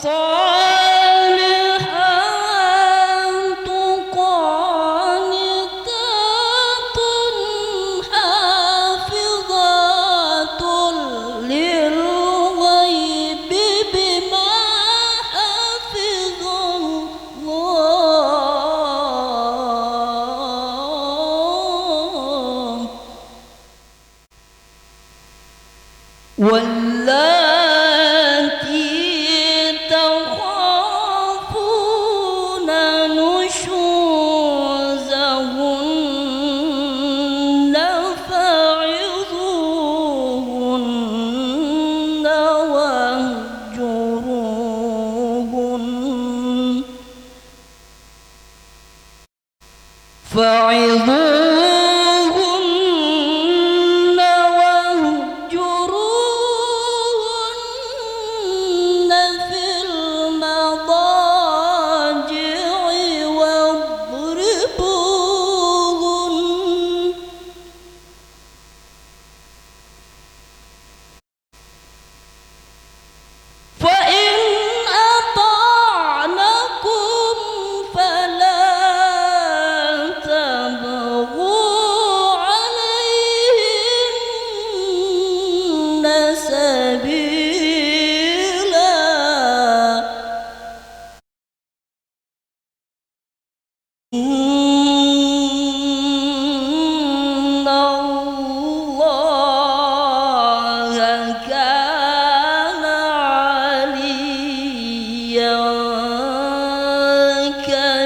الصالحات قانتات حافظات للغيب بما حفظ الله واللاتي تخافون نشوزهن فعظوهن واهجروهن في المضاجع واضربوهن فإن أطعنكم فلا تبغوا عليهن سبيلا إن الله كان عليا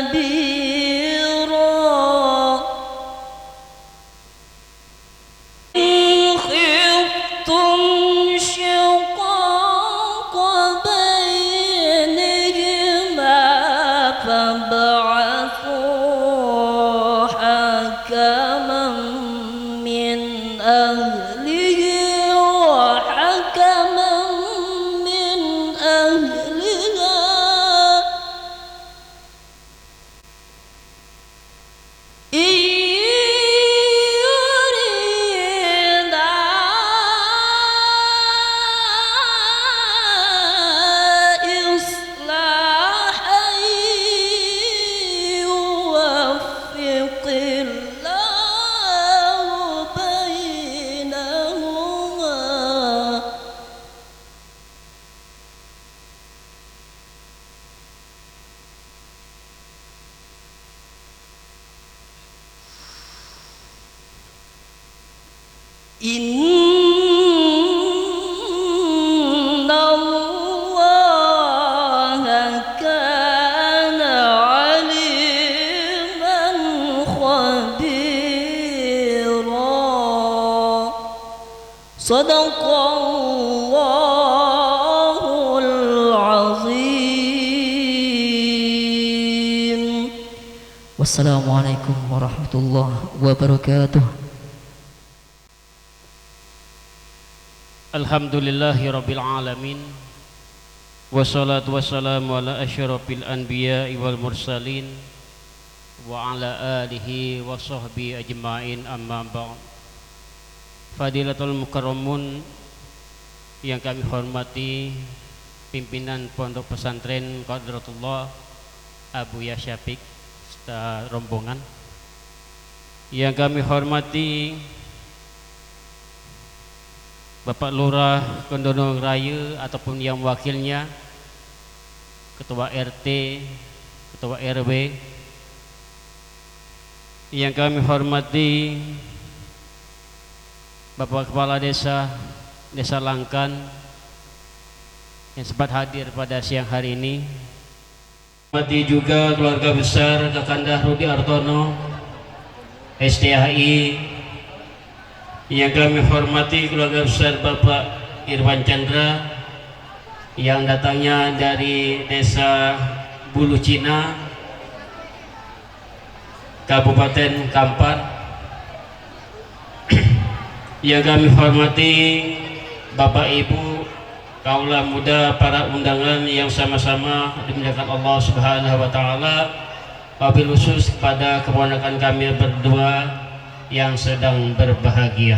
كبيرا إن خفتم شقاق بينهما فابعثوا حكما من أهله وحكما من أهلها إن يريدا إصلاحا يوفق الله بينهما إن الله كان عليما خبيرا صدق الله العظيم والسلام عليكم ورحمة الله وبركاته. Alhamdulillahirabbil alamin. Wassalatu wassalamu ala asyrafil anbiya'i wal mursalin wa ala alihi wa sahbihi ajma'in, amma ba'd. Fadilatul mukarramun yang kami hormati, pimpinan Pondok Pesantren Qadratullah Abu Yasyafik serta rombongan. Yang kami hormati Bapak Lurah Condonong Raya ataupun yang wakilnya, Ketua RT, Ketua RW. Yang kami hormati Bapak Kepala Desa Langkan yang sempat hadir pada siang hari ini. Hormati juga keluarga besar Kakanda Rudi Artono STHI. Yang kami hormati keluarga besar Bapak Irwan Chandra yang datangnya dari Desa Bulu Cina, Kabupaten Kampar. Yang kami hormati Bapak Ibu, kaula muda, para undangan yang sama-sama dimuliakan Allah Subhanahu wa taala. Wabil khusus kepada keponakan kami berdua yang sedang berbahagia.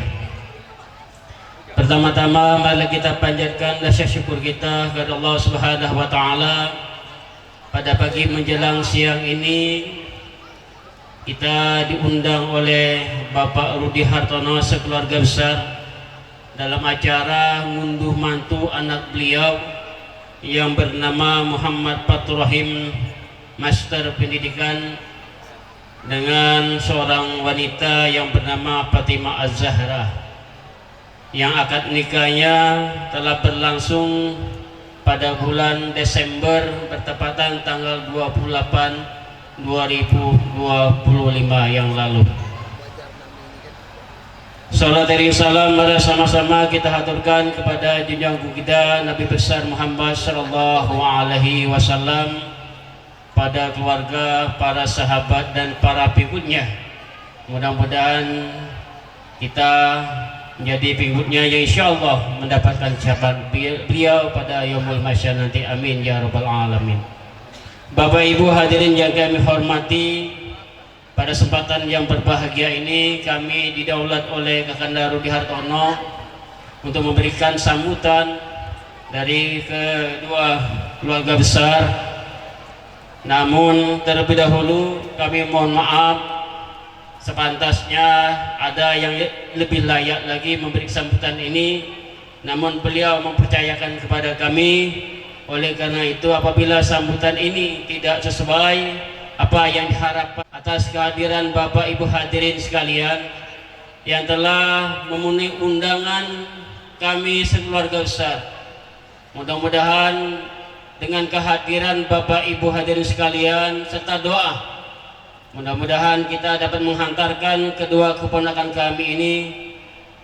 Pertama-tama mari kita panjatkan rasa syukur kita kepada Allah Subhanahu wa taala. Pada pagi menjelang siang ini kita diundang oleh Bapak Rudi Hartono sekeluarga besar dalam acara ngunduh mantu anak beliau yang bernama Muhammad Fatur Rahim, Master Pendidikan, dengan seorang wanita yang bernama Fatimah Az-Zahra, yang akad nikahnya telah berlangsung pada bulan Desember bertepatan tanggal 28 2025 yang lalu. Salat dan salam sama-sama kita haturkan kepada junjungan kita Nabi besar Muhammad sallallahu alaihi wasallam, pada keluarga, para sahabat dan para pengikutnya. Mudah-mudahan kita menjadi pengikutnya yang insyaallah mendapatkan syafaat beliau pada yaumul mahsyar nanti. Amin ya rabbal alamin. Bapak Ibu hadirin yang kami hormati, pada kesempatan yang berbahagia ini kami didaulat oleh Kakanda Rudi Hartono untuk memberikan sambutan dari kedua keluarga besar. Namun terlebih dahulu kami mohon maaf, sepantasnya ada yang lebih layak lagi memberi sambutan ini, namun beliau mempercayakan kepada kami. Oleh karena itu, apabila sambutan ini tidak sesuai apa yang diharapkan, atas kehadiran Bapak Ibu hadirin sekalian yang telah memenuhi undangan kami sekeluarga besar, mudah-mudahan dengan kehadiran Bapak Ibu hadirin sekalian serta doa, mudah-mudahan kita dapat menghantarkan kedua keponakan kami ini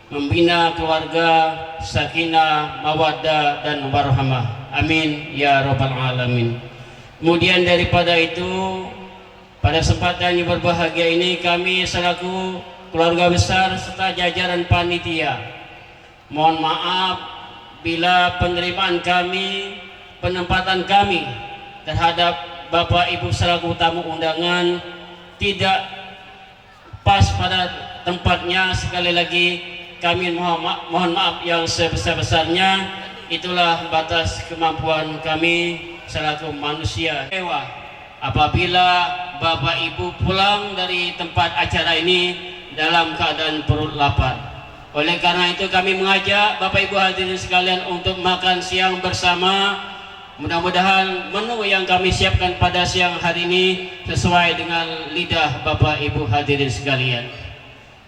membina keluarga sakinah, mawaddah dan warahmah. Amin ya rabbal alamin. Kemudian daripada itu, pada kesempatan yang berbahagia ini kami selaku keluarga besar serta jajaran panitia mohon maaf bila penerimaan kami, penempatan kami terhadap Bapak Ibu selaku tamu undangan tidak pas pada tempatnya. Sekali lagi kami mohon maaf yang sebesar-besarnya. Itulah batas kemampuan kami selaku manusia. Apabila Bapak Ibu pulang dari tempat acara ini dalam keadaan perut lapar. Oleh karena itu kami mengajak Bapak Ibu hadirin sekalian untuk makan siang bersama. Mudah-mudahan menu yang kami siapkan pada siang hari ini sesuai dengan lidah Bapak Ibu hadirin sekalian.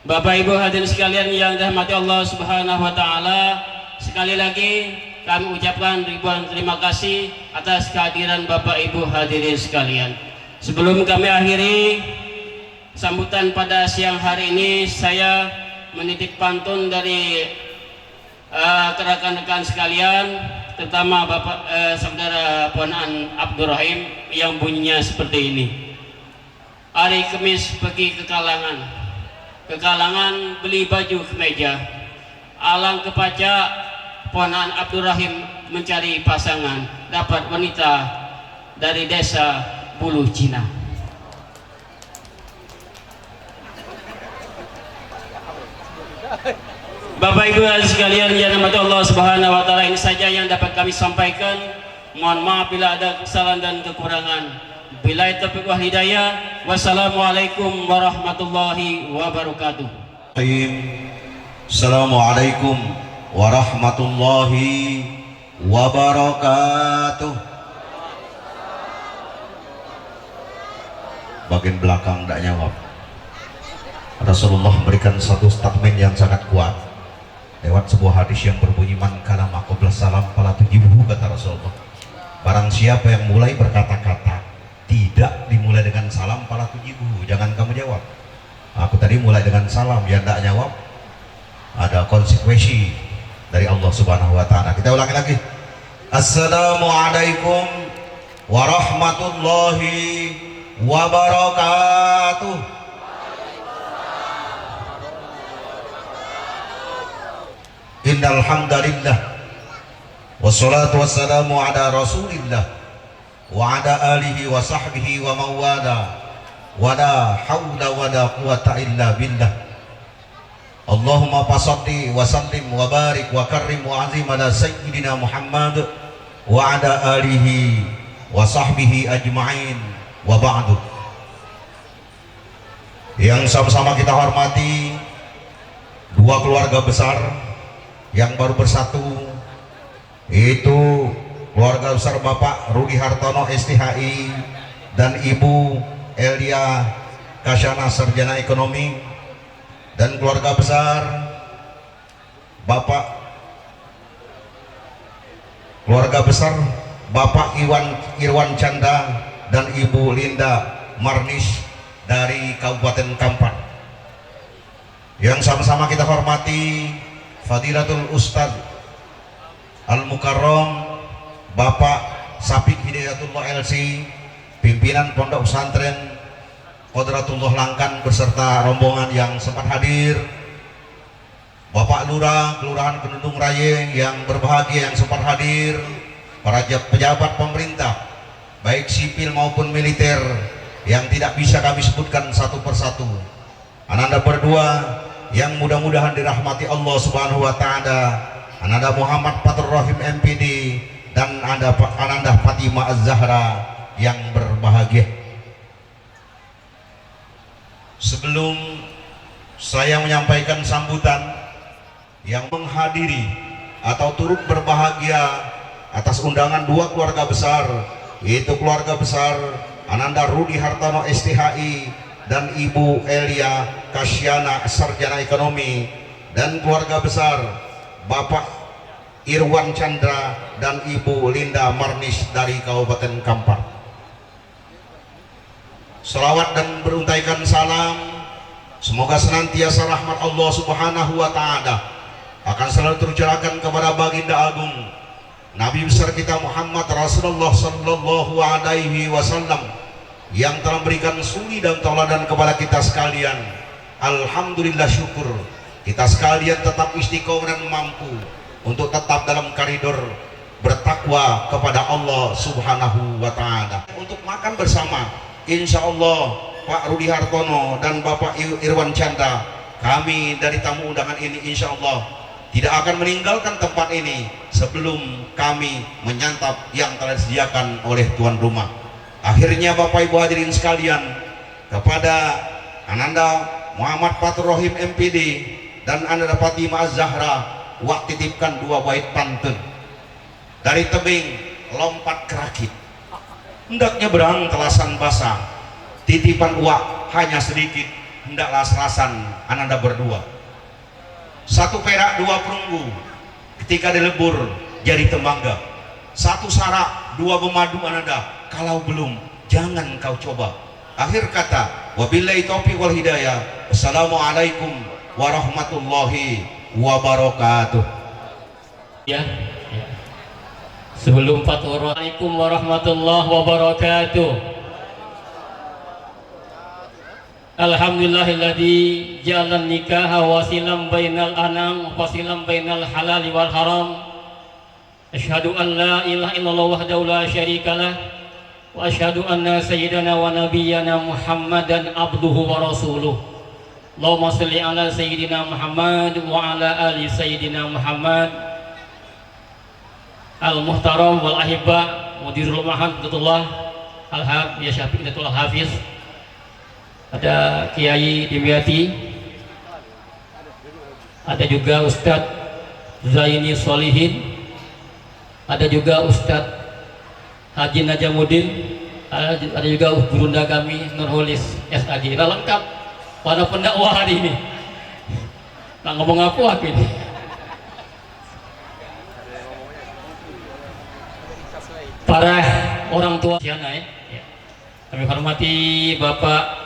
Bapak Ibu hadirin sekalian yang dirahmati Allah Subhanahu wa taala, sekali lagi kami ucapkan ribuan terima kasih atas kehadiran Bapak Ibu hadirin sekalian. Sebelum kami akhiri sambutan pada siang hari ini, saya menitip pantun dari rekan-rekan sekalian, terutama Bapak Saudara Ponan Abdurrahim, yang bunyinya seperti ini. Hari Kemis pergi ke Kalangan, beli baju kemeja, alang kepaca Ponan Abdurrahim mencari pasangan, dapat wanita dari desa Bulu Cina. Bapak Ibu sekalian yang dirahmati Allah Subhanahu wa taala, ini saja yang dapat kami sampaikan. Mohon maaf bila ada kesalahan dan kekurangan. Billahi taufiq wal hidayah. Wassalamualaikum warahmatullahi wabarakatuh. Assalamualaikum warahmatullahi wabarakatuh. Bagian belakang tidak jawab. Rasulullah memberikan satu statement yang sangat kuat lewat sebuah hadis yang berbunyi, man kalama qabla salam fala tujibuhu, kata Rasulullah. Barang siapa yang mulai berkata-kata tidak dimulai dengan salam fala tujibuhu, jangan kamu jawab. Aku tadi mulai dengan salam, ya tidak jawab, ada konsekuensi dari Allah Subhanahu wa taala. Kita ulangi lagi. Assalamualaikum warahmatullahi wabarakatuh. Innal hamdalillah wassalatu wassalamu ala Rasulillah wa ala alihi wa sahbihi wa mawala wa la hawla wa la quwata illa billah. Allahumma fasalli wa sallim wa barik wa karrim wa azim ala sayyidina Muhammad wa ala alihi wa sahbihi ajma'in wa ba'du. Yang sama-sama kita hormati dua keluarga besar yang baru bersatu, yaitu keluarga besar Bapak Rudi Hartono STHI dan Ibu Elia Kasyana Sarjana Ekonomi, dan keluarga besar Bapak Irwan Canda dan Ibu Linda Marnis dari Kabupaten Kampar. Yang sama-sama kita hormati Fadilatul Ustadz Al-Mukarram Bapak Sapik Hidayatullah LC, pimpinan Pondok Pesantren Qodratullah Langkan beserta rombongan yang sempat hadir, Bapak Lurah Kelurahan Kedundung Raya yang berbahagia yang sempat hadir, para pejabat pemerintah baik sipil maupun militer yang tidak bisa kami sebutkan satu persatu, Ananda berdua yang mudah-mudahan dirahmati Allah Subhanahu wa taala, Ananda Muhammad Fatur Rahim MPD dan Ananda Fatimah Az-Zahra yang berbahagia. Sebelum saya menyampaikan sambutan yang menghadiri atau turut berbahagia atas undangan dua keluarga besar, yaitu keluarga besar Ananda Rudi Hartono STHI dan Ibu Elia Kasyana Sarjana Ekonomi, dan keluarga besar Bapak Irwan Chandra dan Ibu Linda Marnis dari Kabupaten Kampar. Selawat dan beruntaikan salam semoga senantiasa rahmat Allah Subhanahu wa taala akan selalu tercurahkan kepada baginda agung Nabi besar kita Muhammad Rasulullah sallallahu alaihi wasallam yang telah memberikan suri dan tauladan kepada kita sekalian. Alhamdulillah, syukur kita sekalian tetap istiqomah dan mampu untuk tetap dalam koridor bertakwa kepada Allah Subhanahu wa taala. Untuk makan bersama insya Allah Pak Rudi Hartono dan Bapak Irwan Canda, kami dari tamu undangan ini insya Allah tidak akan meninggalkan tempat ini sebelum kami menyantap yang telah disediakan oleh tuan rumah. Akhirnya Bapak Ibu hadirin sekalian, kepada Ananda Muhammad Fatur Rahim MPD dan Ananda Fatimah Az-Zahra wak titipkan dua bait pantun dari tebing lompat kerakit, hendaknya berang telasan basah, titipan uak hanya sedikit, hendaklah serasan Ananda berdua. Satu perak dua perunggu, ketika dilebur jadi temangga. Satu sarak dua memadu Ananda, kalau belum jangan kau coba. Akhir kata, wabillahi taufiq wal hidayah. Assalamualaikum warahmatullahi wabarakatuh. Ya. Sebelum Fatur, Assalamualaikum warahmatullahi wabarakatuh. Alhamdulillahilladzi ja'ala nikaha wasilan bainal anam wasilan bainal halali wal haram. Asyhadu an la ilaha illallah wahdahu la syarikalah wa asyhadu anna sayyidana wa nabiyyana Muhammadan abduhu wa rasuluh. Allahumma shalli ala sayyidina Muhammad wa ala ali sayyidina Muhammad. Al-Muhtaram wal Ahibba Mudirul Mahad Datullah Al-Hab ya Syafiq Datul Hafiz, ada Kiai Dimyati, ada juga Ustadz Zaini Solihin, ada juga Ustadz Haji Najamuddin, ada juga gurunda kami Nurholis SAG. Lengkap pada pendakwah hari ini. Nah, ngomong apa aku ini? Para orang tua ya. Kami hormati Bapak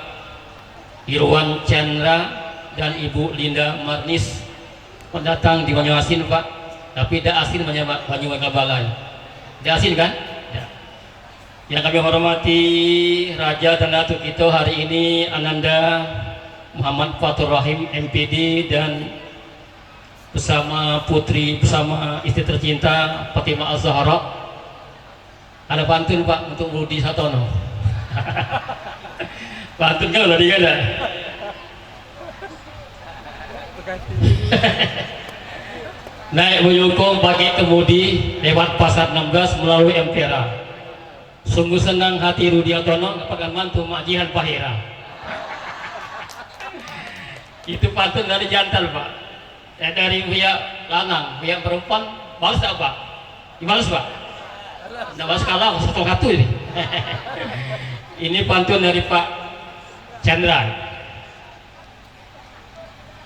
Irwan Chandra dan Ibu Linda Marnis, pendatang di Banyuasin Pak, tapi tidak asin Banyuwangi. Tidak asin kan? Ya. Yang kami hormati Raja dan Ratu kita hari ini Ananda Muhammad Fatur Rahim MPD dan bersama putri, bersama istri tercinta Fatimah Az-Zahra. Ada pantun Pak untuk Rudi Hartono. Pantun kan udah digada. Naik Buyukong pakai kemudi lewat pasar 16 melalui Empera. Sungguh senang hati Rudi Atono dapatkan mantu Mak Jihan Pahira. Itu pantun dari jantan, Pak. Dari pihak lanang, pihak perempuan balas tak, Pak? Dibalas, Pak? Tidak balas kalah, satu kartu ini. Ini pantun dari Pak Chandra.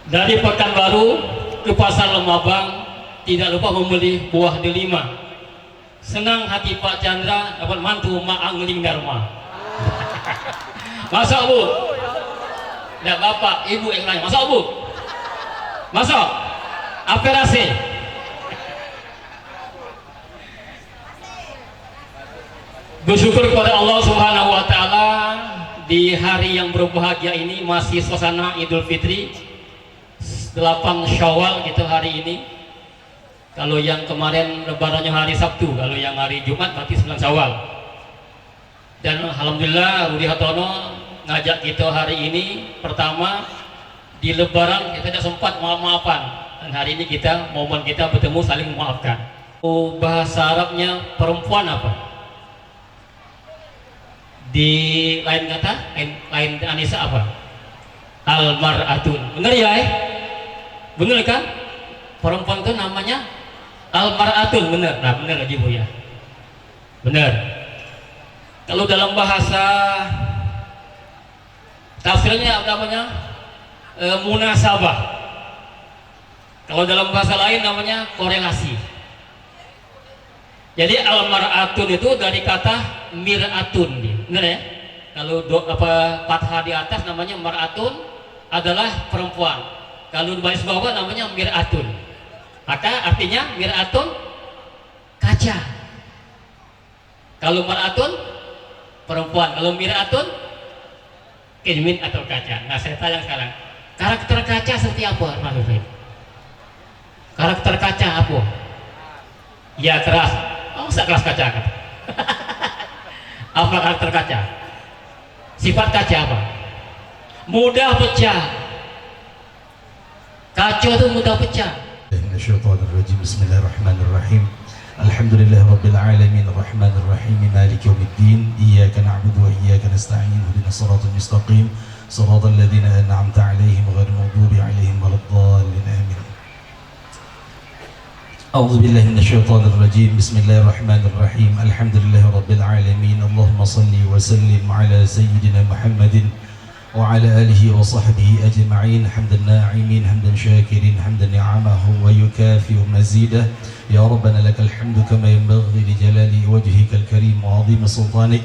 Dari Pekanbaru ke Pasar Lemabang, tidak lupa membeli buah delima. Senang hati Pak Chandra dapat mantu Mak Angling Dharma. Masuk, Bu? Tidak, Bapak, Ibu yang lain. Masuk, Bu? Masuk? Operasi. Bersyukur kepada Allah Subhanahu wa Ta'ala, di hari yang berbahagia ini masih suasana Idul Fitri 8 Syawal gitu hari ini. Kalau yang kemarin lebarannya hari Sabtu, kalau yang hari Jumat berarti 9 Syawal. Dan alhamdulillah Rudi Hartono ngajak kita hari ini pertama di lebaran kita tidak sempat maaf-maafan. Dan hari ini kita momen kita bertemu saling memaafkan. Bahasa Arabnya perempuan apa? Di lain kata, lain Anissa apa? Almaratun. Bener ya? Bener kan? Perempuan itu namanya almaratun, bener. Nah, bener aja Bu ya. Bener. Kalau dalam bahasa tafsirnya apa namanya? Munasabah. Kalau dalam bahasa lain namanya korelasi. Jadi almaratun itu dari kata miratun, benar ya? Kalau fathah di atas namanya maratun adalah perempuan. Kalau di baris bawah namanya miratun. Maka artinya miratun kaca. Kalau maratun perempuan, kalau miratun cermin atau kaca. Nah, saya tanya sekarang, karakter kaca seperti apa, Mas Hussein? Karakter kaca apa? Ya keras. Oh, saya kelas kaca kan? Apa karakter kaca? Sifat kaca apa? Mudah pecah. Kaca itu mudah pecah. Bismillahirrahmanirrahim. Alhamdulillah rabbil alamin arrahmanir rahim maliki yaumiddin iyyaka na'budu wa iyyaka nasta'in ihdinas siratal mustaqim siratal ladzina an'amta 'alaihim ghairil maghdubi 'alaihim waladdallin amin. أعوذ بالله من الشيطان الرجيم بسم الله الرحمن الرحيم الحمد لله رب العالمين اللهم صل وسلم على سيدنا محمد وعلى آله وصحبه أجمعين حمدا ناعمين حمدا شاكرين حمدا نعمه ويكافئ مزيده يا ربنا لك الحمد كما ينبغي لجلال وجهك الكريم وعظيم سلطانك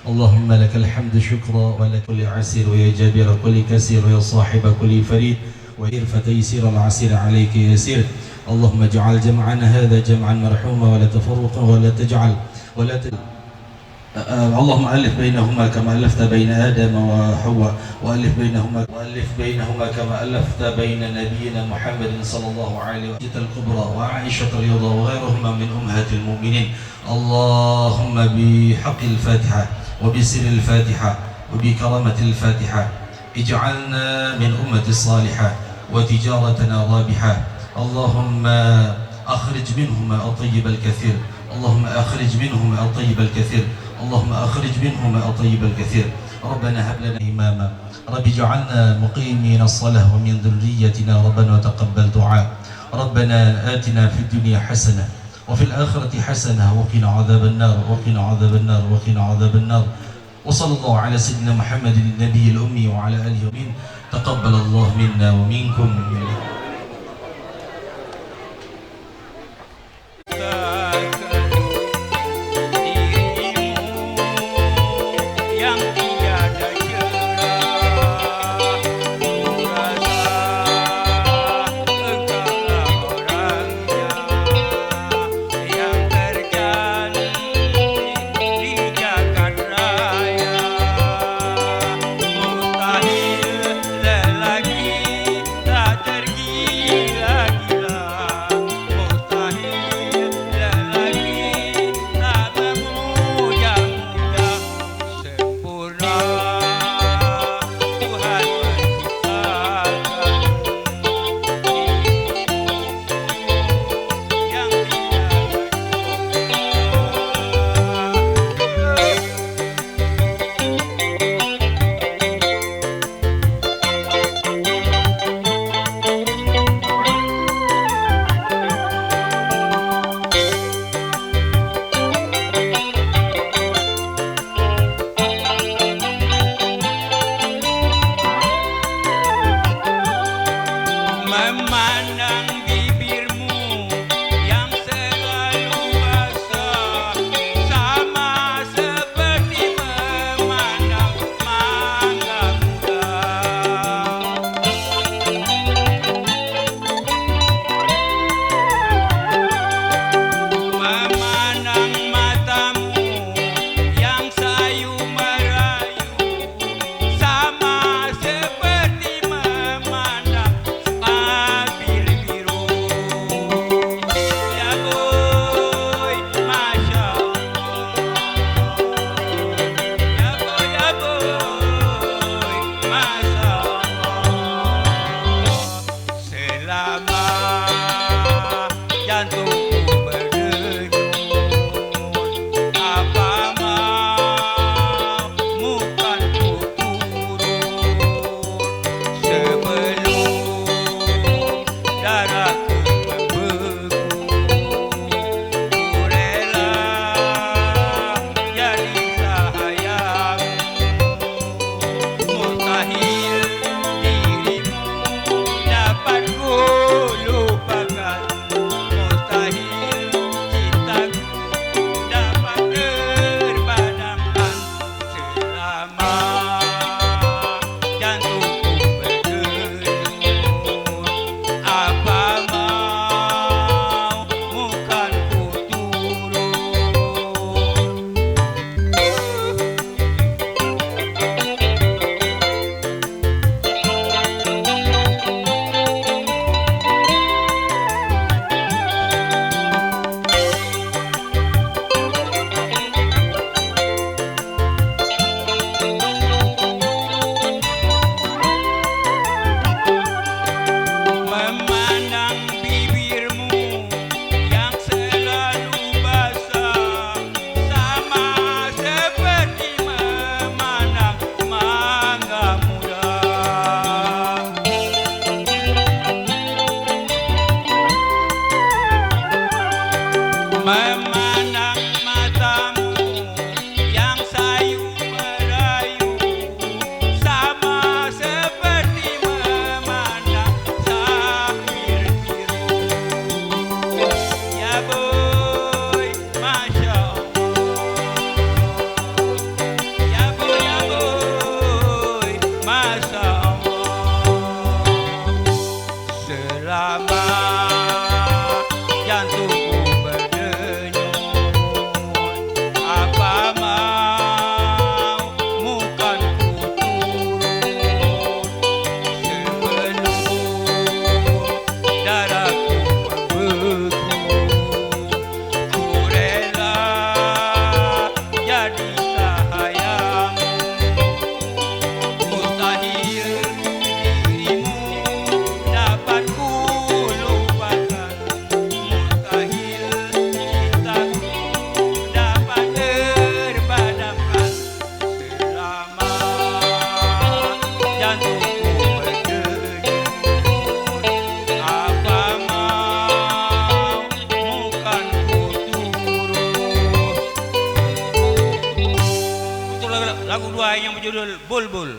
اللهم لك الحمد شكرا ولك كل عسير ويا جابر كل كسير ويا صاحب كل فريد ويرفع تيسير العسير عليك يسير اللهم اجعل جمعنا هذا جمعا مرحوما ولا تفرقا ولا تجعل اللهم ألف بينهما كما ألفت بين آدم وحواء وألف بينهما كما ألفت بين نبينا محمد صلى الله عليه وسلم الكبرى وعائشة الرضا وغيرهما من أمهات المؤمنين اللهم بحق الفاتحة وبسر الفاتحة وبكرامة الفاتحة اجعلنا من أمة الصالحة وتجارتنا رابحة اللهم أخرج منهما الطيب الكثير اللهم أخرج منهما الطيب الكثير اللهم أخرج منهما الطيب الكثير ربنا هب لنا إماما رب اجعلنا مقيمين الصلاة ومن ذريتنا ربنا وتقبل دعاء ربنا آتنا في الدنيا حسنة وفي الآخرة حسنة وقنا عذاب النار وقنا عذاب النار وقنا عذاب النار وصلى الله على سيدنا محمد النبي الأمي وعلى آله ومن تقبل الله منا ومنكم Lelaki tak tergila lagu dua yang berjudul Bulbul.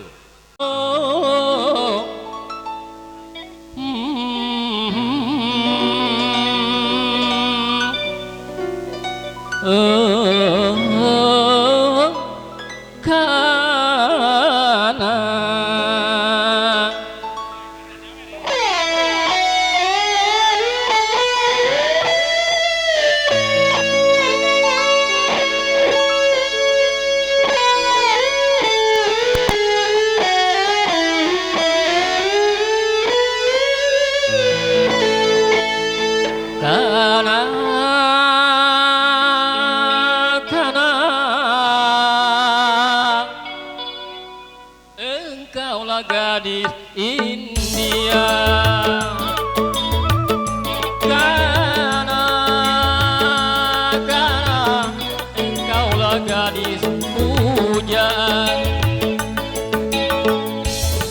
Engkaulah gadis India, karena engkaulah gadis pujaan,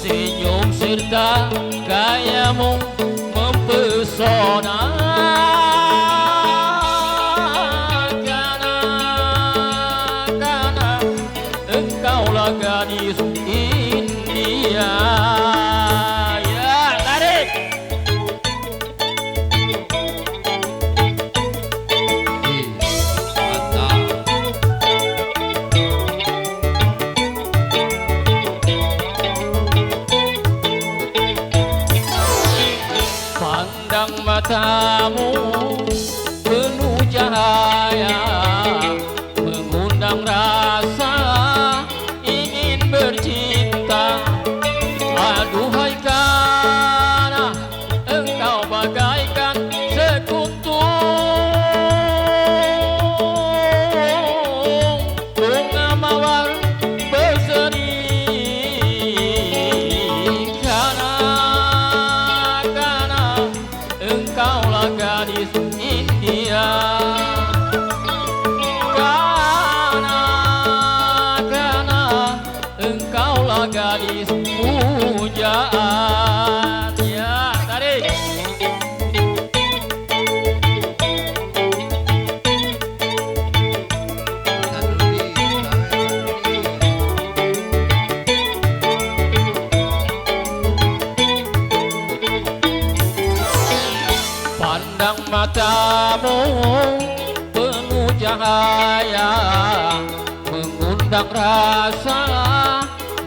senyum serta gayamu mempesona. Karena engkaulah gadis India. Ya, tarik. Pandang matamu penuh cahaya, mengundang rasa ingin bercinta. Aduhai karena engkau bagaikan sekutu bunga mawar berseri. Karena engkaulah gadis India. Karena engkaulah gadis pujaan. Ya, tarik. Pandang matamu penuh cahaya, mengundang rasa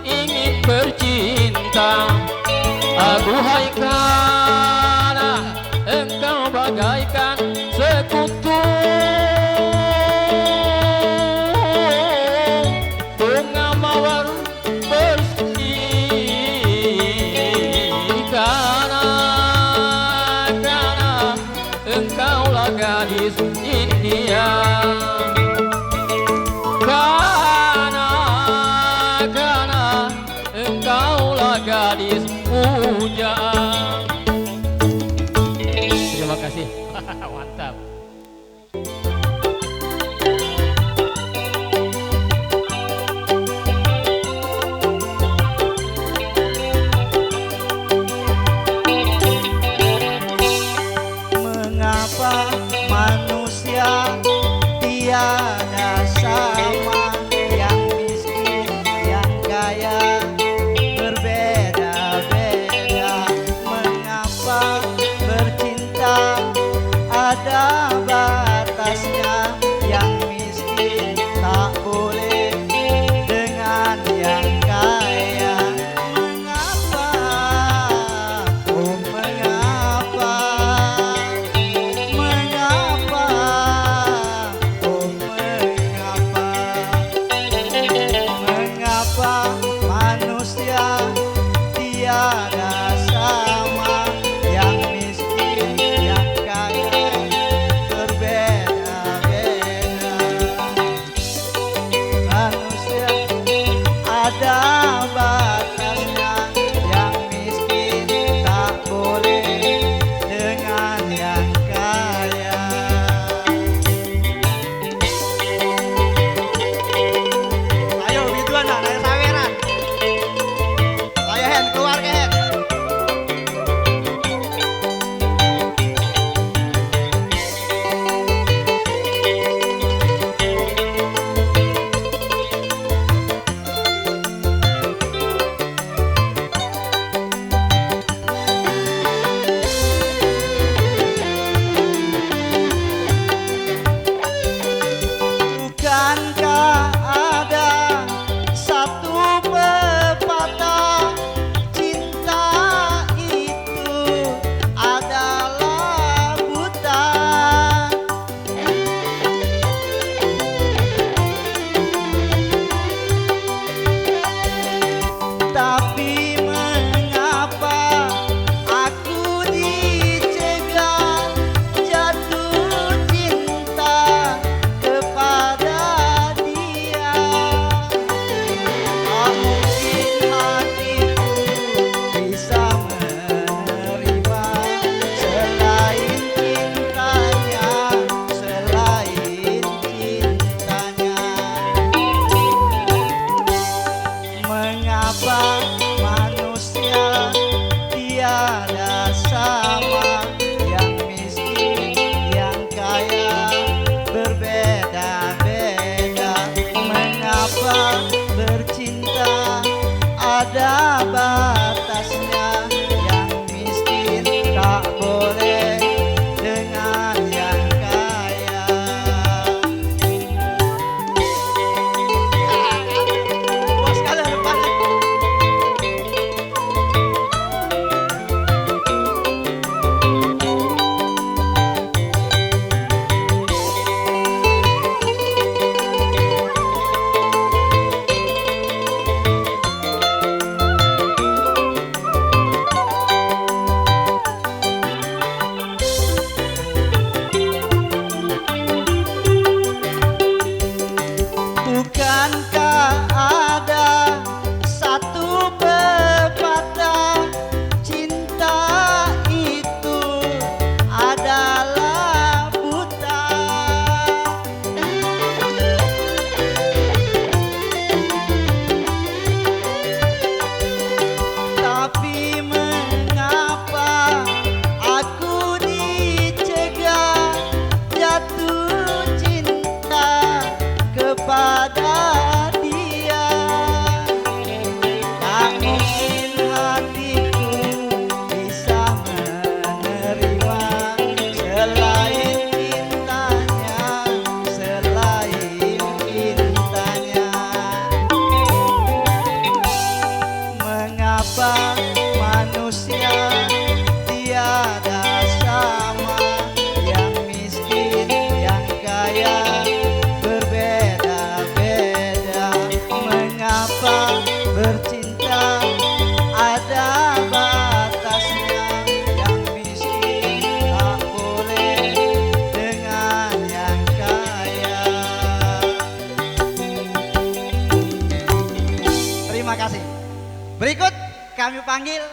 ingin bercinta. Aduhai karena engkau bagaikan sekutu bunga mawar berseri. Karena engkaulah gadis India. Karena engkaulah gadis pujaan. Terima kasih. Mantap. Mengapa manusia tiada sama, yang miskin, yang kaya, berbeda-beda bercinta ada batasnya, yang miskin tak boleh dengan yang kaya. Terima kasih. Berikut kami panggil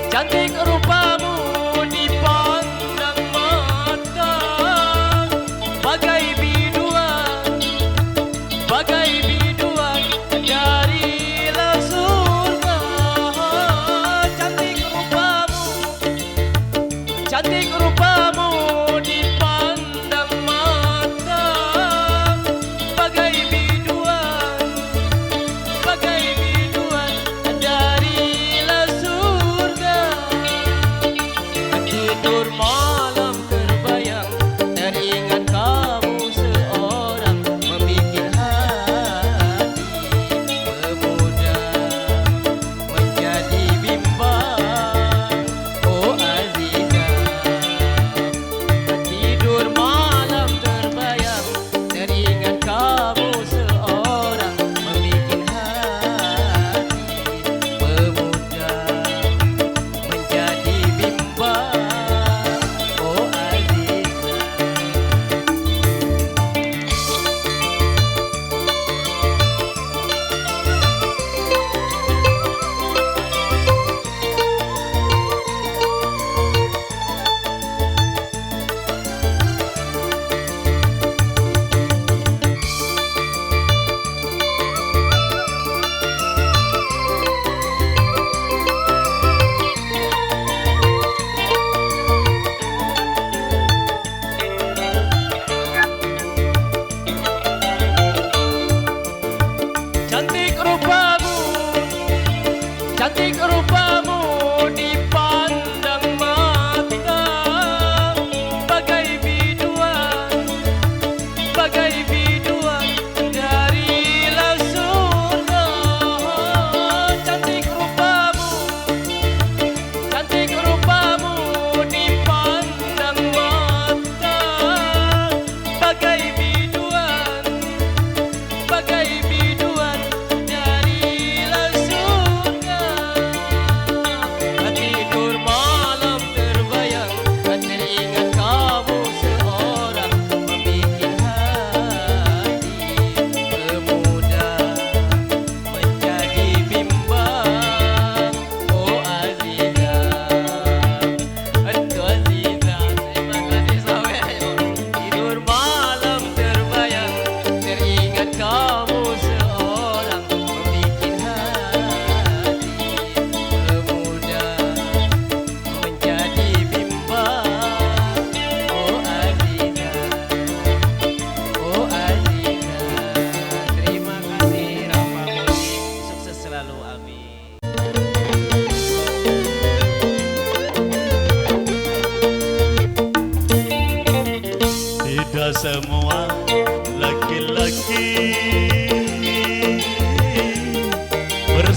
cantik rupamu dipandang mata, bagai biduan dari surga. Cantik rupamu dipandang mata, bagai biduan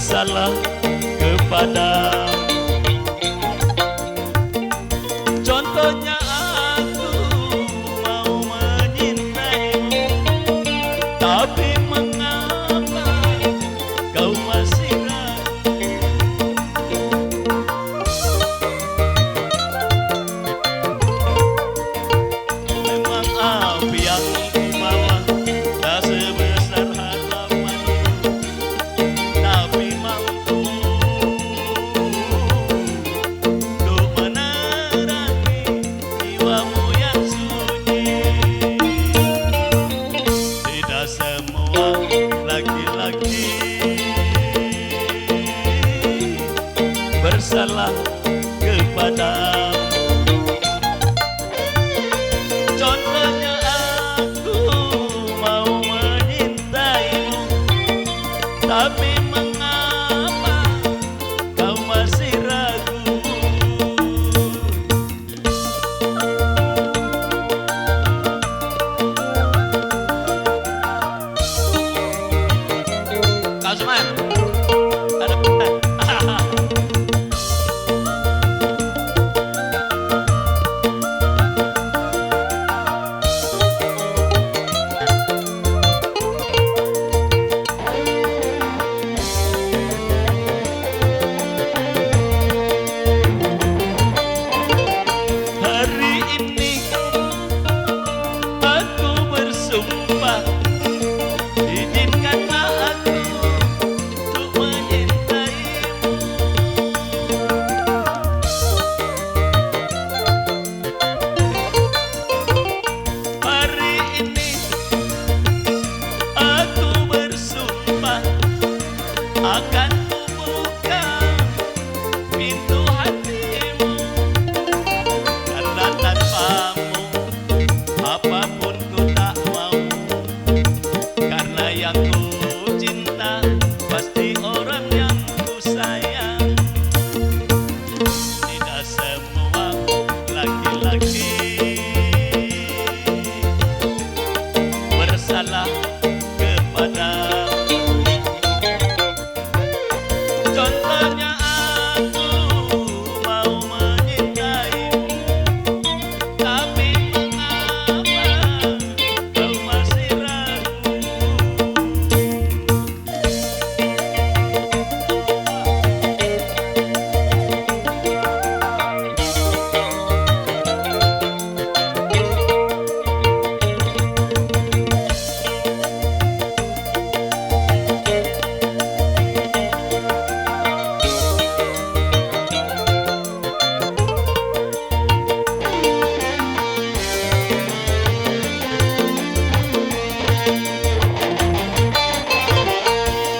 bersalah kepada. Contohnya aku mau menyintaimu, tapi mengapa kau masih ragu? Memang api yang dibawa tak sebesar harapanmu, tapi mampu untuk menerangi jiwamu yang sunyi. Tidak semua laki-laki bersalah kepadamu. Contohnya aku mau menyintaimu, tapi mengapa kau masih ragu? Kak Usman, Ada hari ini aku bersumpah, izinkanlah aku untuk menyintaimu. Hari ini aku bersumpah akan kubuka pintu hatimu, karena tanpamu apapun ku tak mau. Karena yang ku cinta pasti orang yang ku sayang. Tidak semua laki-laki bersalah kepadamu. Contohnya aku mau menyintaimu, tapi mengapa kau masih ragu?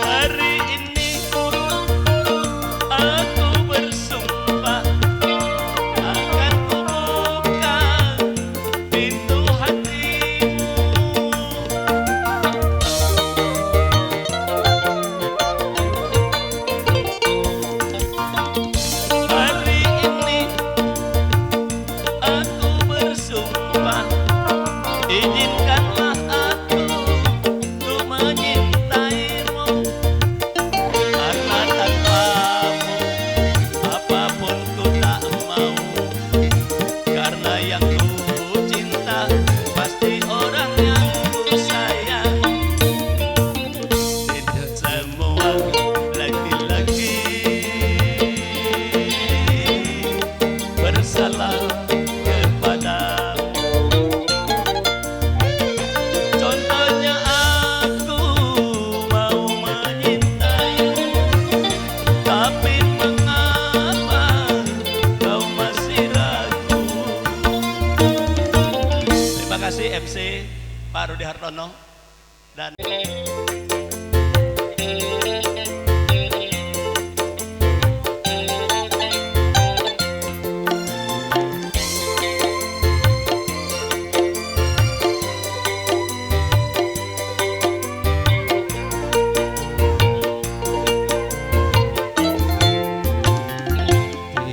Hari ini aku bersumpah akan kubuka pintu hatimu. Hari ini aku bersumpah, izinkanlah aku untuk menyintaimu. Karena tanpamu apapun ku tak mau. Karena yang ku cinta pasti orang yang ku sayang. Tidak semua laki-laki bersalah kepadamu. Contohnya aku mau menyintaimu, tapi mengapa kau masih ragu? Terima kasih MC Pak Rudi Hartono dan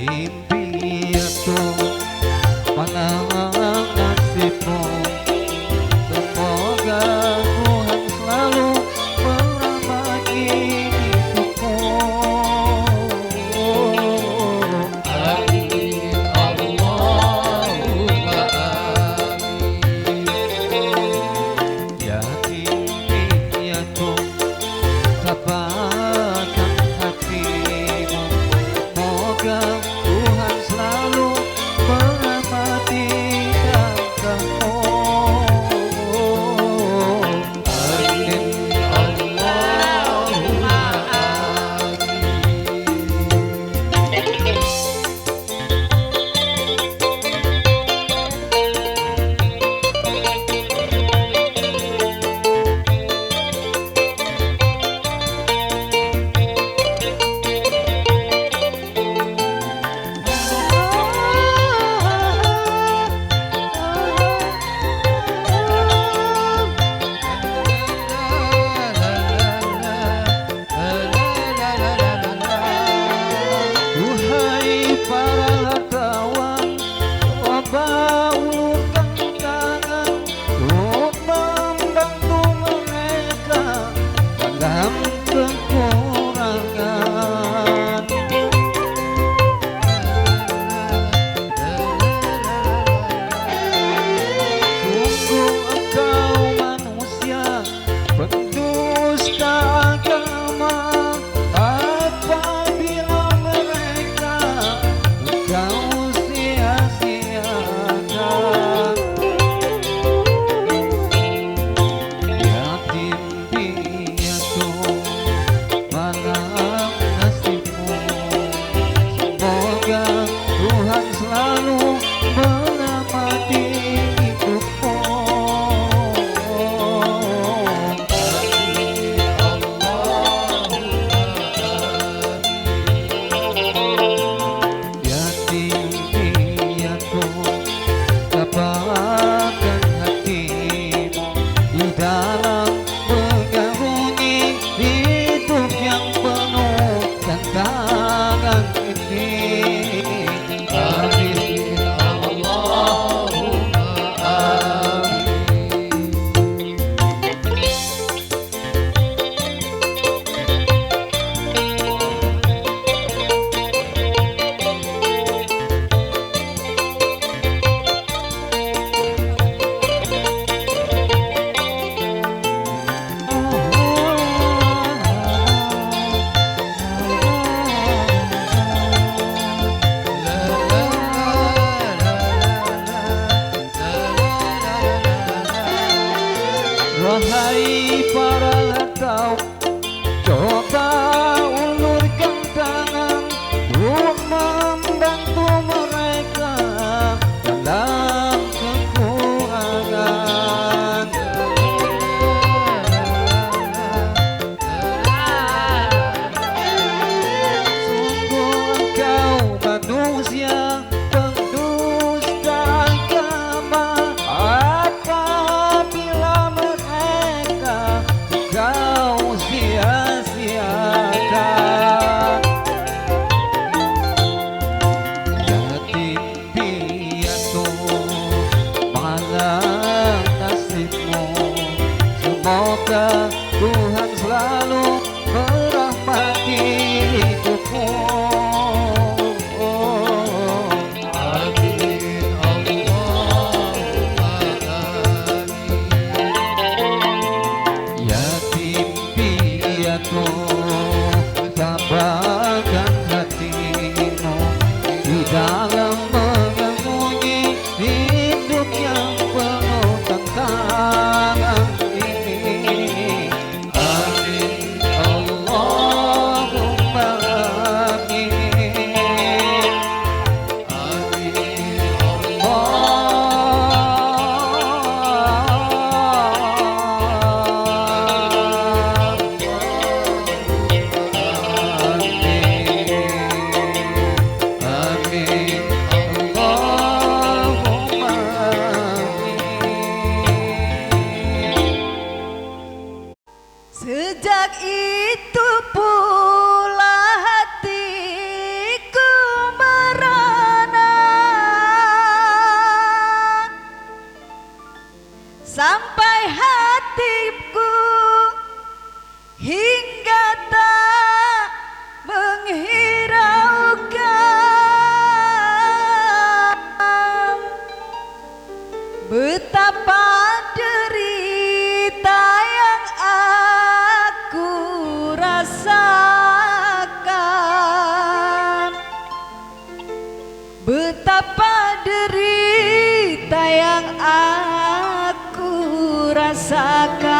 impianku menangan nasibmu. Semoga Tuhan selalu tabahkan hatimu di dalam mengemudi hidup yang penuh tantangan ini. Amin Allahumma amin. Amin Sejak itu pula hatiku merana, sampai hatiku hingga tak menghiraukan betapa derita yang aku rasakan, betapa derita yang aku rasakan.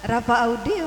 Rafa Audio.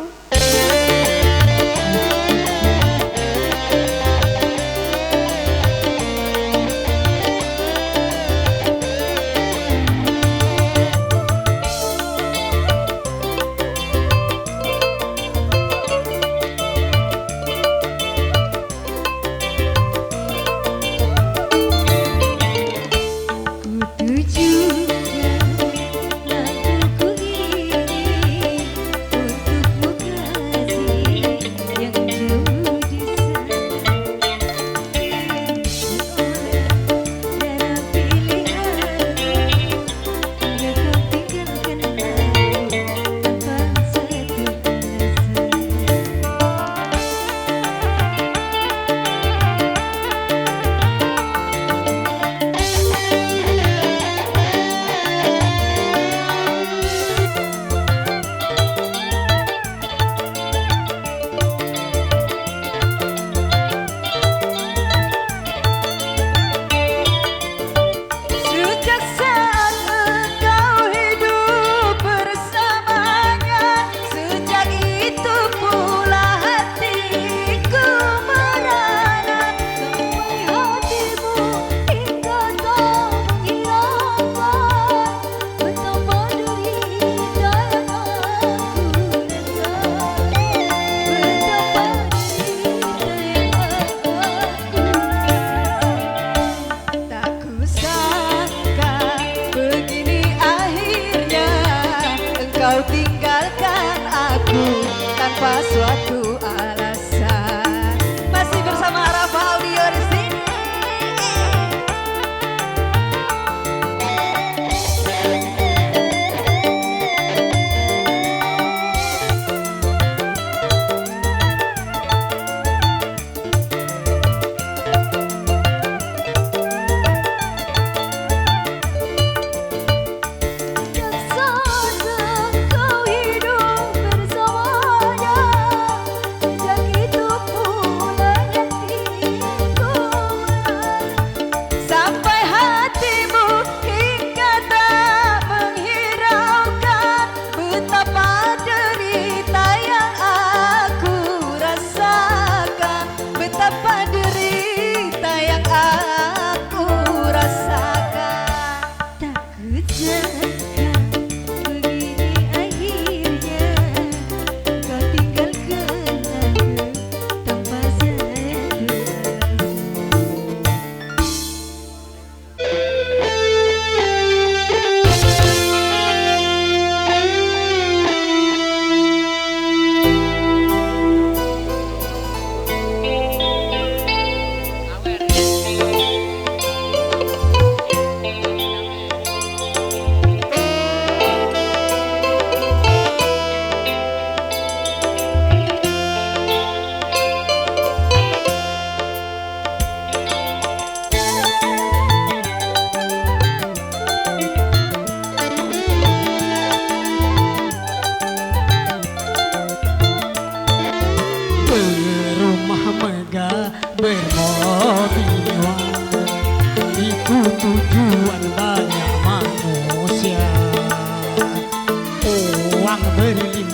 Kau tinggalkan aku tanpa suatu alasan. Masih bersama Rafa Audio di sini.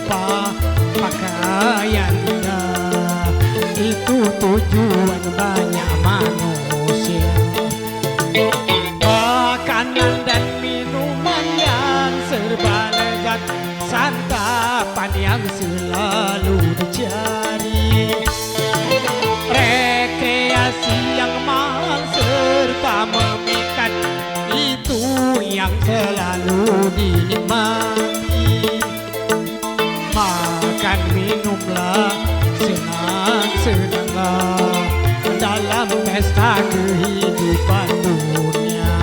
berlimpah pakaian indah, itu tujuan banyak manusia. Makanan dan minuman yang serba lezat, santapan yang selalu dicari, rekreasi yang mahal serta memikat, itu yang selalu dinikmati. Makan minumlah, senang-senanglah dalam pesta kehidupan dunia.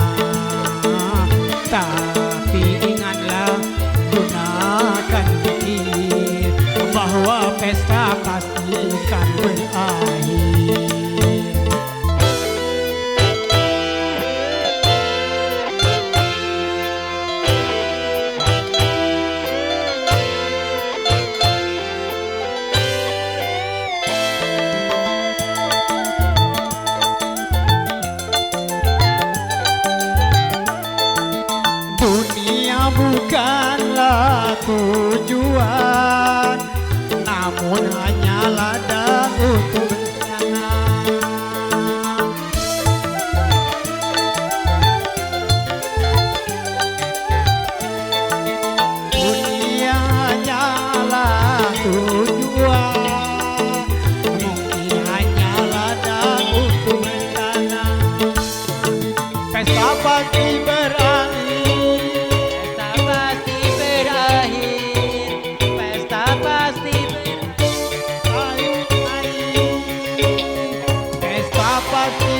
Tapi ingatlah, gunakan pikir bahwa pesta pasti akan berakhir. Dunia bukanlah tujuan, namun hanya ladang untuk bersenang. Dunia hanyalah tujuan, mungkin hanya ladang untuk bersenang. Pesta pasti berakhir, pesta pasti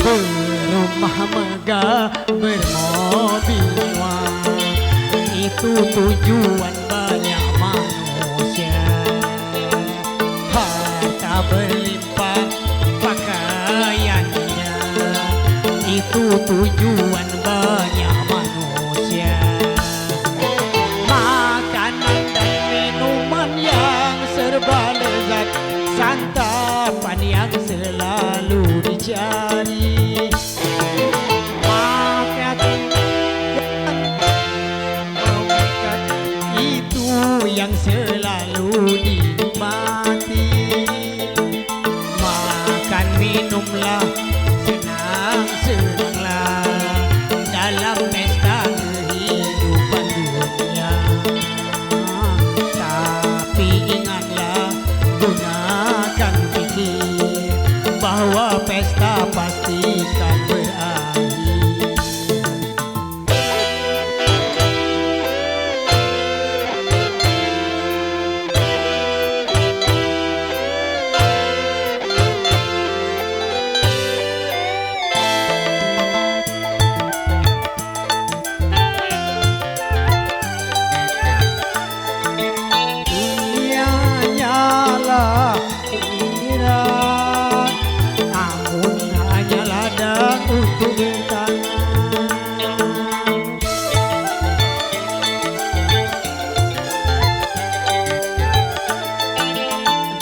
berumah megah, bermobil mewah, itu tujuan banyak manusia. Harta berlimpah pakaiannya, itu tujuan banyak manusia. Makanan dan minuman yang serba lezat, santapan yang selalu dicari, itu yang selalu dinikmati. Makan minumlah, senang-senanglah dalam pesta kehidupan dunia. Tapi ingatlah, gunakan pikir bahwa pesta pasti kan berakhir. Dunia hanyalah pikiran, namun hanya ladang untuk bertanam.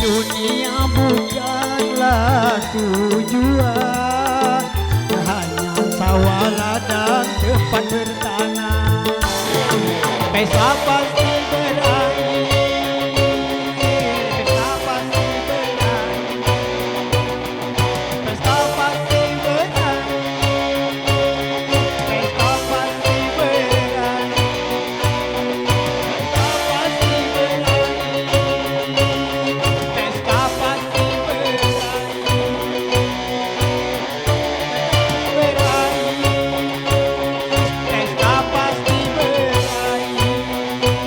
Dunia bukanlah tujuan, hanya sawah ladang tempat bertanam. Pesta pasti berakhir, pesta pasti berakhir, pesta pasti berakhir, pesta pasti berakhir, pesta pasti berakhir, pesta pasti berakhir, pesta pasti berakhir.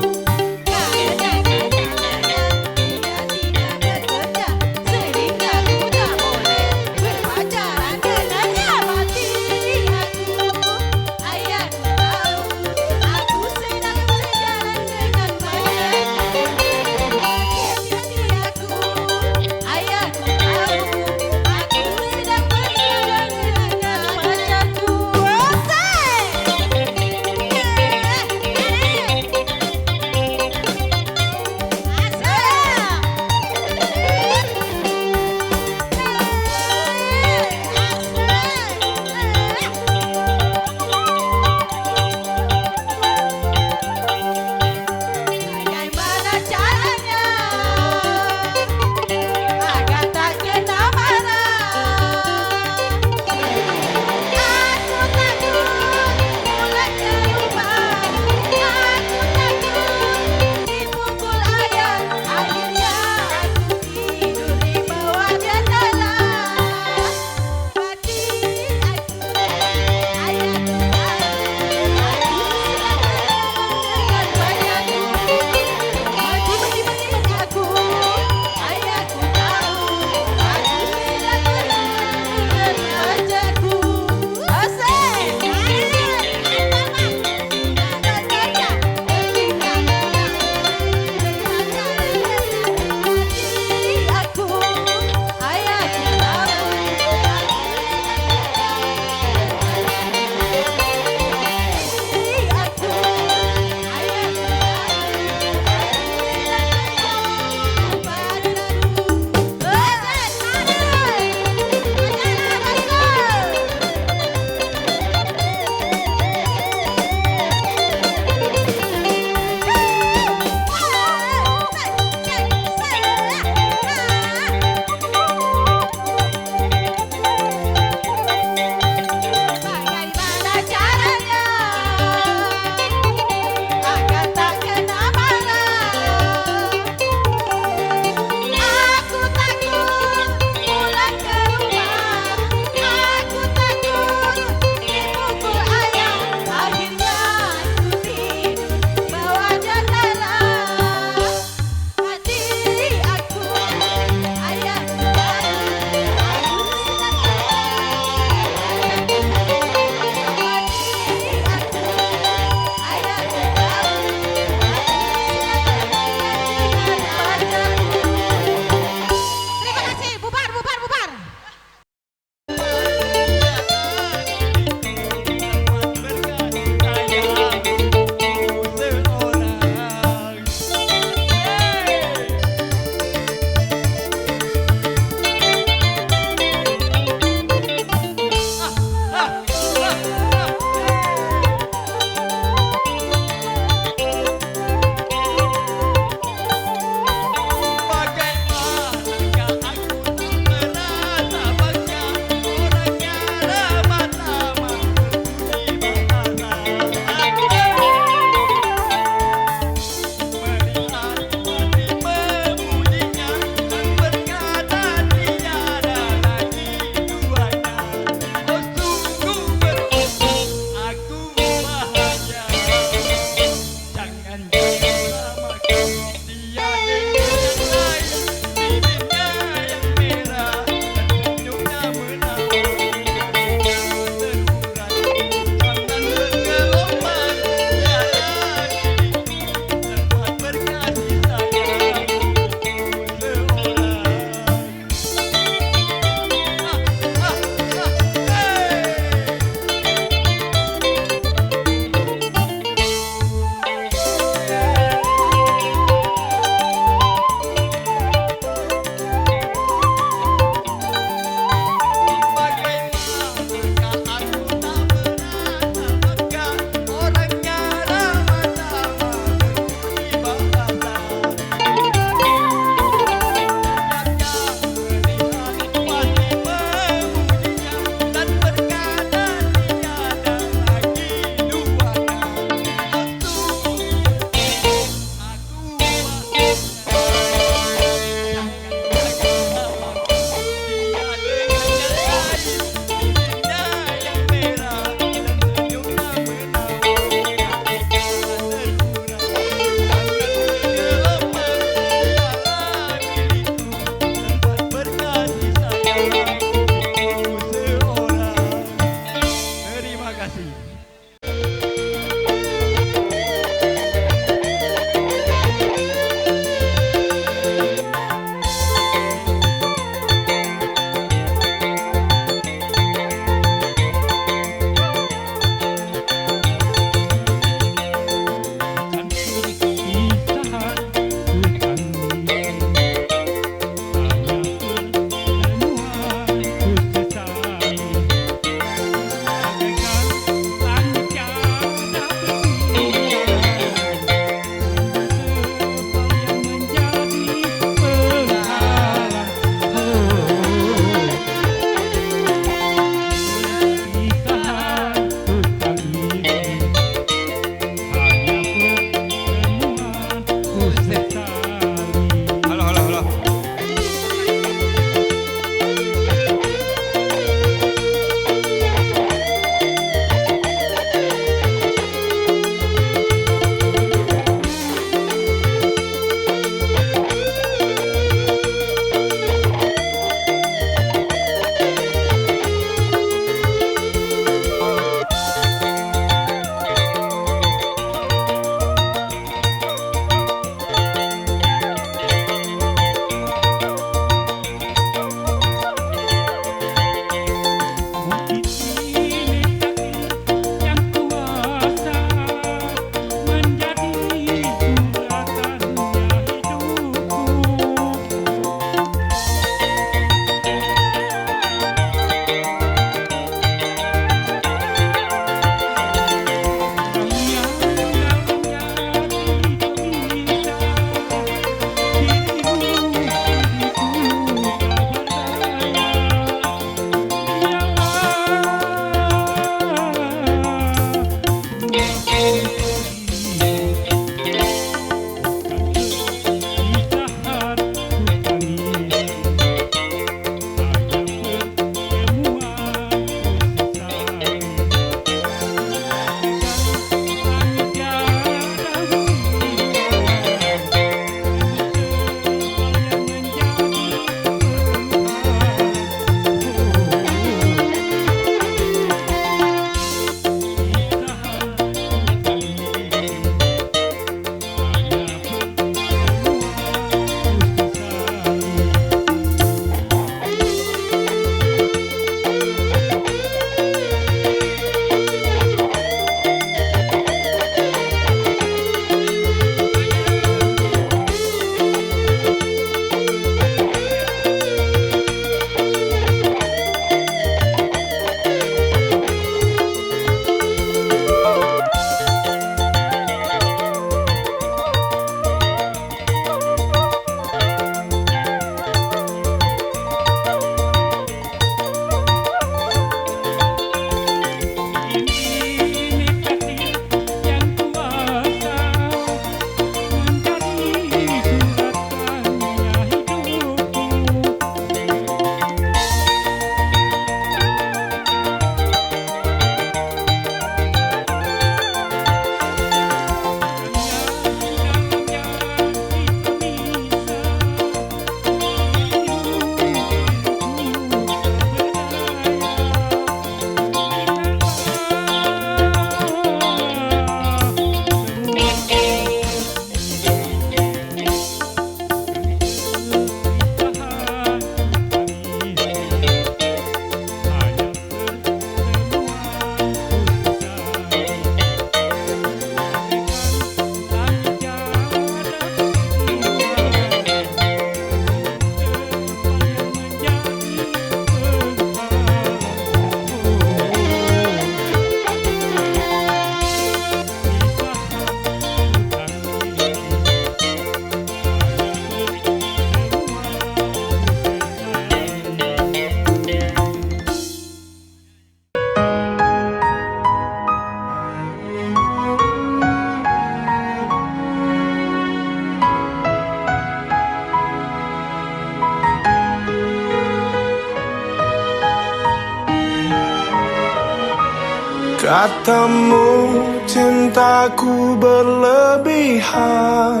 Katamu cintaku berlebihan,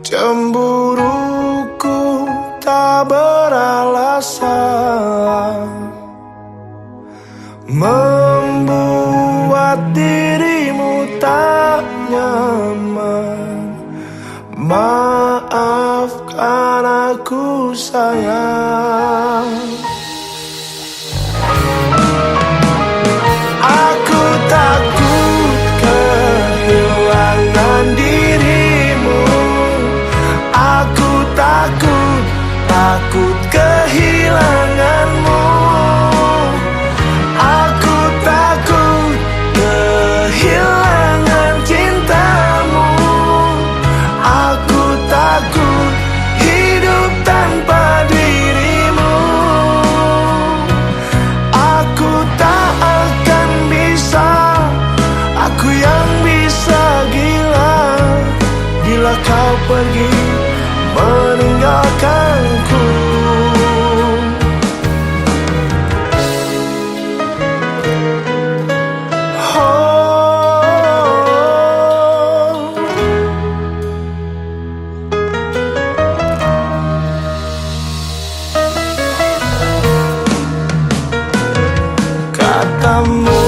cemburuku tak beralasan, membuat dirimu tak nyaman. Maafkan aku sayang. Aku takut kehilangan dirimu. Aku takut kehilanganmu. Aku takut kehilangan cintamu. Aku takut hidup tanpa dirimu. Aku tak akan bisa, aku yang bisa gila bila kau pergi meninggalkanku. Katamu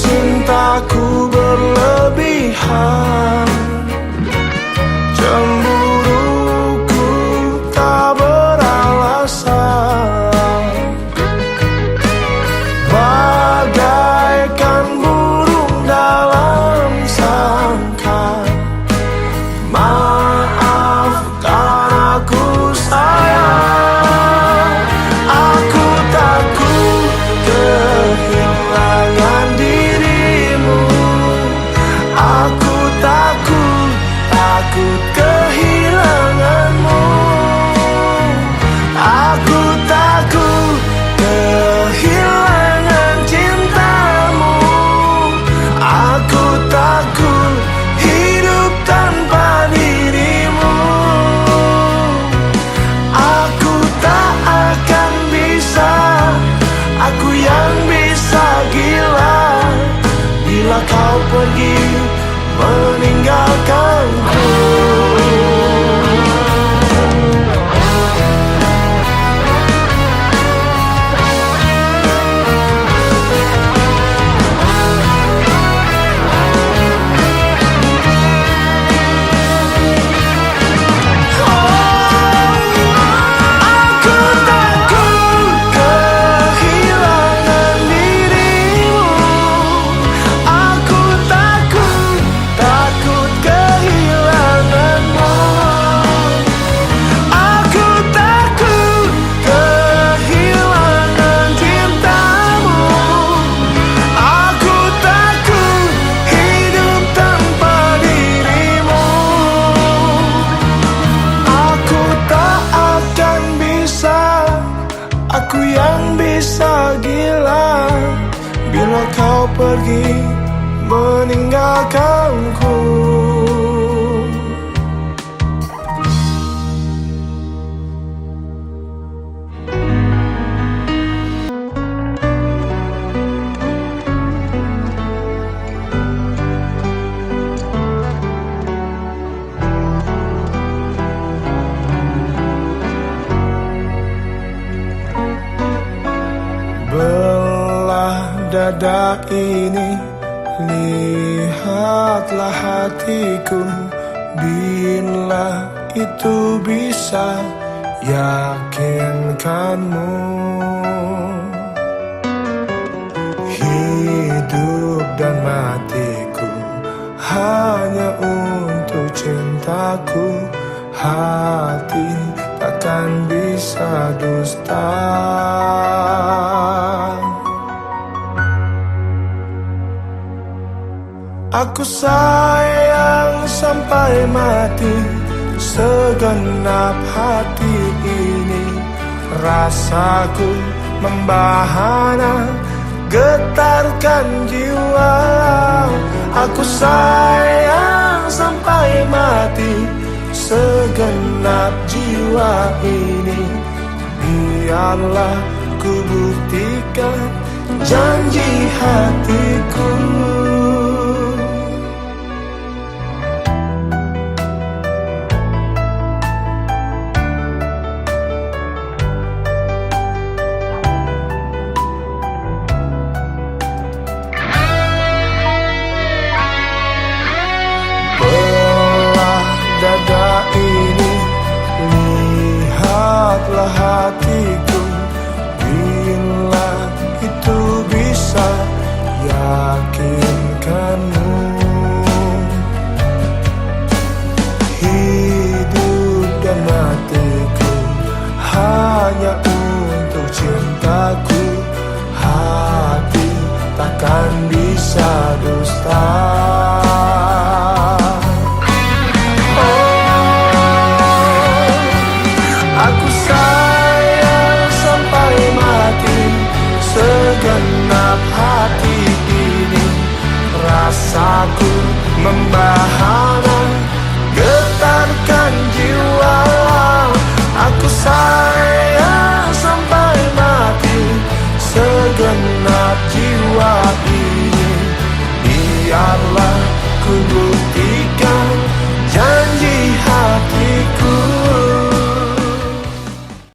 cintaku berlebihan, cemburuku tak beralasan, bagaikan burung dalam sangkar. Maafkan aku sayang. Aku takut kehilangan dirimu. Aku takut kehilanganmu. Aku takut kehilangan cintamu. Aku takut hidup tanpa dirimu. Aku tak akan bisa, aku yang bisa gila bila kau pergi meninggalkanku. Aku takut kehilangan dirimu. Aku takut kehilanganmu. Aku takut kehilangan cintamu. Aku takut hidup tanpa dirimu. Aku tak akan bisa, aku yang bisa gila bila kau pergi meninggalkanku. Belah dada ini, lihatlah hatiku. Bila itu bisa yakinkanmu, hidup dan matiku hanya untuk cintaku. Hati takkan bisa dusta. Aku sayang sampai mati, segenap hati ini. Rasaku membahana, getarkan jiwa. Aku sayang sampai mati, segenap jiwa ini. Biarlah ku buktikan janji hatiku. Belah dada ini, lihatlah hatiku. Bila itu bisa yakinkanmu, hidup dan matiku hanya untuk cintaku. Hati takkan bisa dusta. Aku sayang sampai mati, segenap hati ini. Rasaku membahana, getarkan jiwa. Aku sayang sampai mati, segenap jiwa ini. Biarlah ku